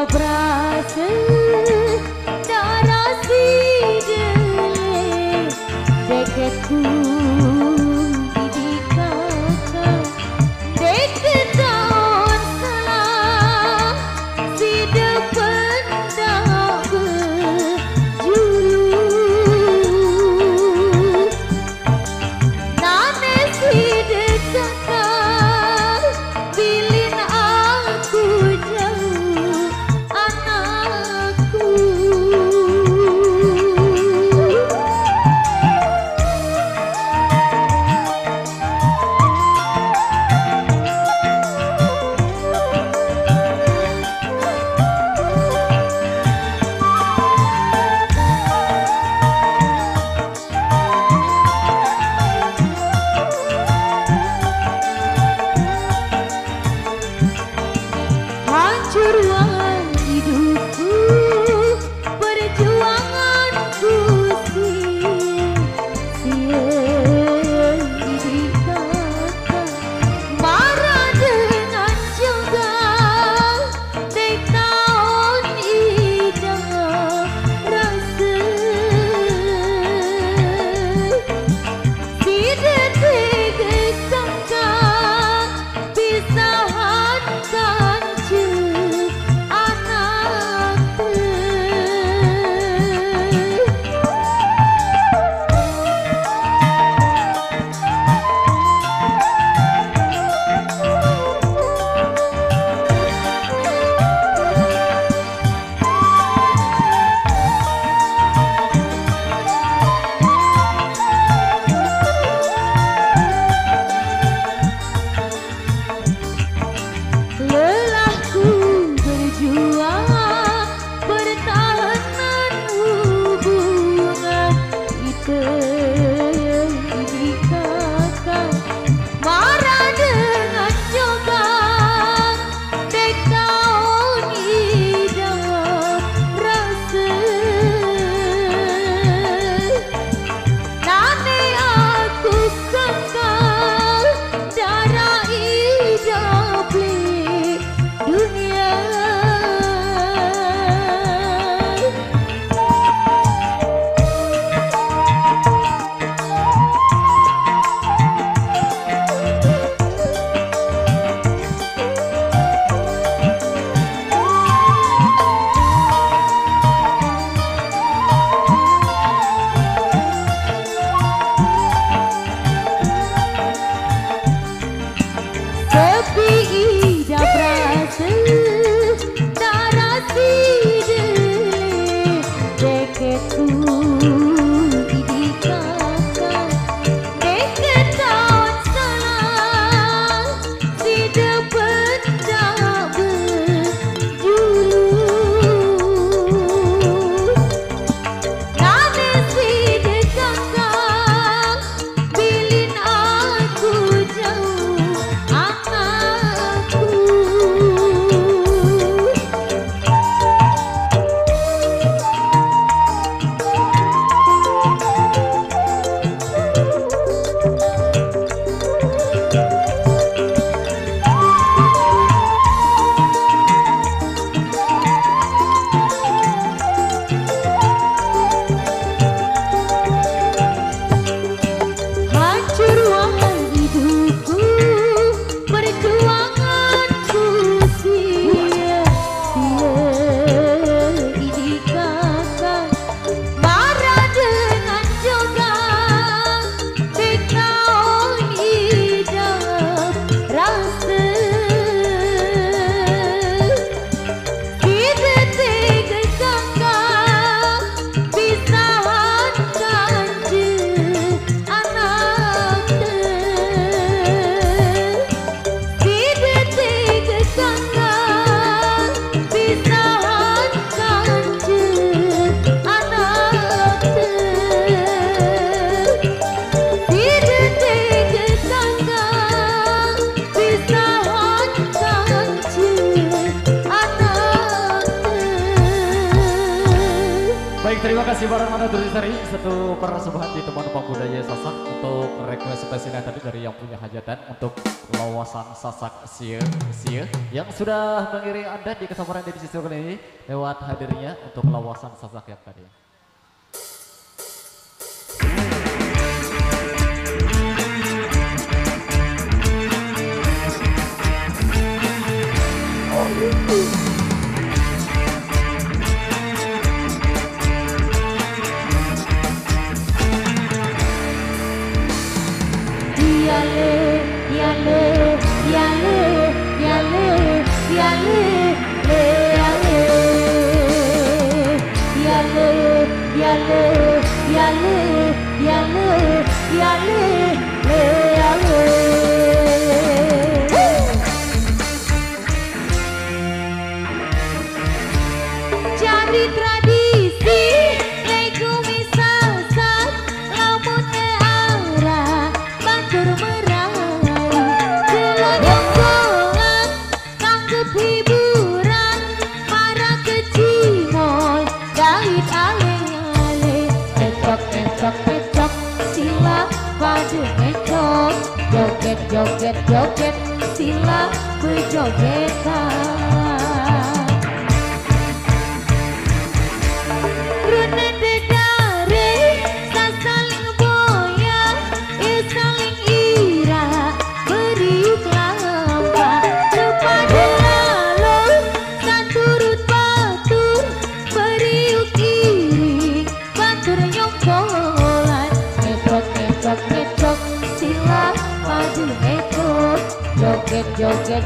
berasa darah sidele deketku di kakak deket daun salah si depan dah berjulu nane si dekat bilin aku jauh anakku terima kasih barang mana dari satu persembahan di teman-teman budaya Sasak untuk request spesial tadi dari yang punya hajatan untuk lawasan Sasak Sia yang sudah mengiring Anda di kesempatan edisi kali ini lewat hadirnya untuk lawasan Sasak yang tadi. Cari tradisi lego misalsan lamun arah bantur meraih jelajah bolan tanggep hiburan para kecimol gait ale-ale ecok sila padu ecok joget sila berjogetan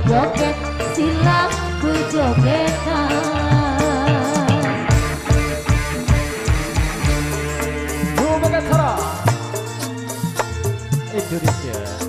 joget sila berjogetan Nubagatsara Indonesia.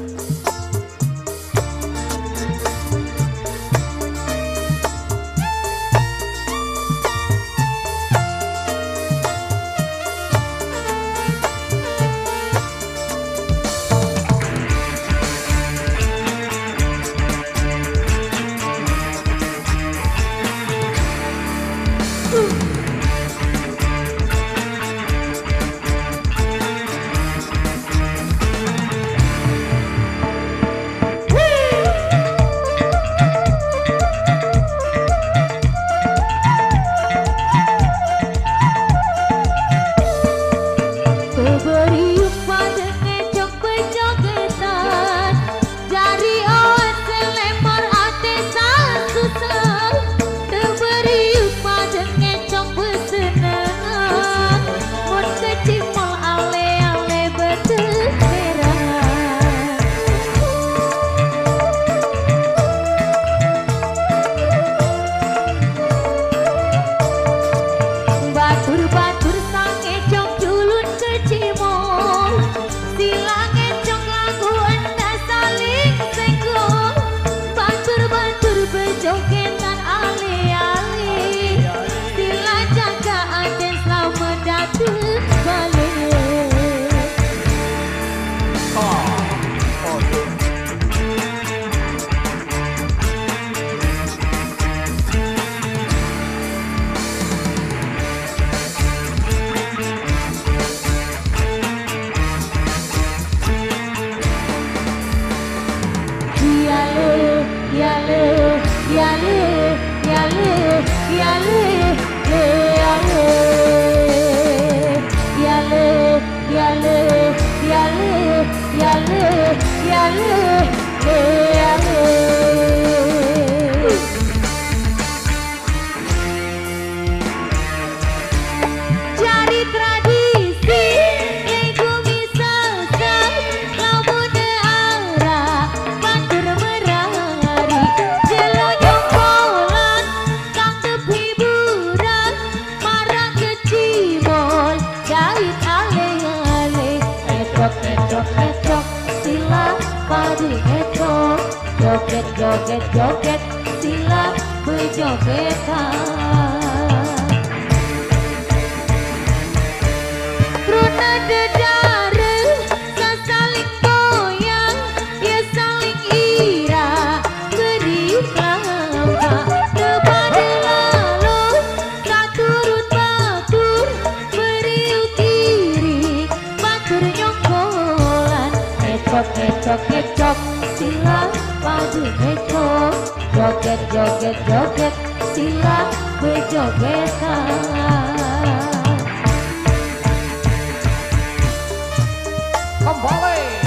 joget sila berjogetan Runa dedare saling goyang ya saling ira beri kelapa kepada lalu saturut batur ngecok ngecok ngecok sila padu ngecok joget joget joget sila bejogetan. Kembali.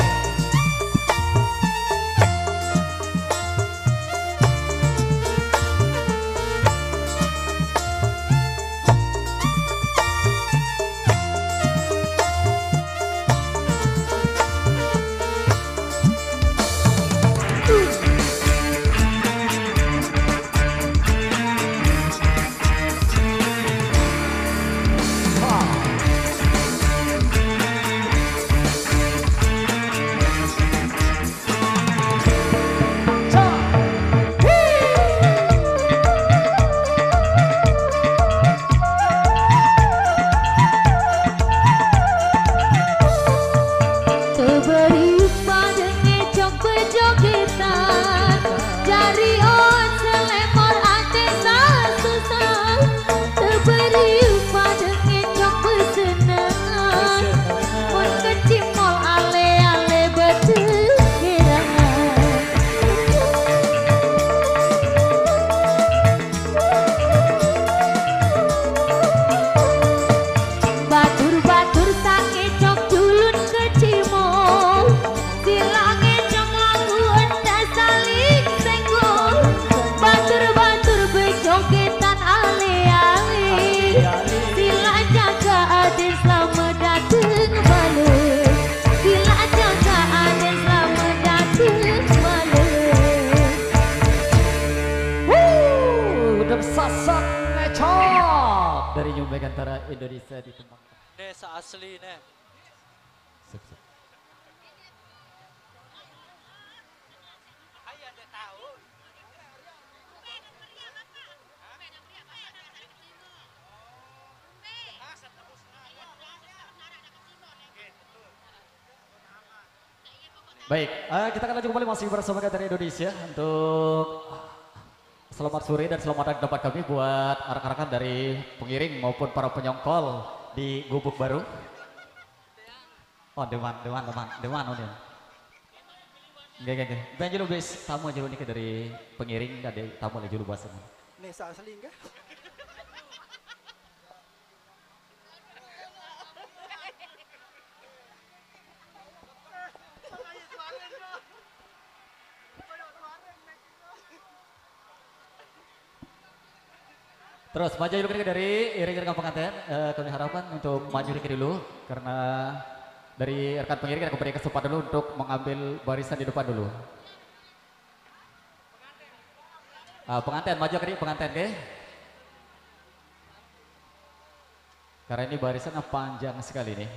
Sasak ngecok dari New Megantara Indonesia di tempat desa asli nih. Sip, sip. Baik, kita akan lanjut kembali masih bersama Megantara Indonesia untuk selamat sore dan selamat datang tempat kami buat arak-arakan dari pengiring maupun para penyongkol di Gubuk Baru. Oh, dewan, oh dia. Gak. Ben julu bis, tamu aja nih dari pengiring dan dari tamu aja dulu bahasa. Nesa asli enggak? Terus maju dulu kita dari iring-iringan pengantin, kami harapkan untuk maju dikit dulu karena dari rekan pengiring kita beri kesempatan dulu untuk mengambil barisan di depan dulu. Pengantin maju ke pengantin ke. Karena ini barisan panjang sekali nih.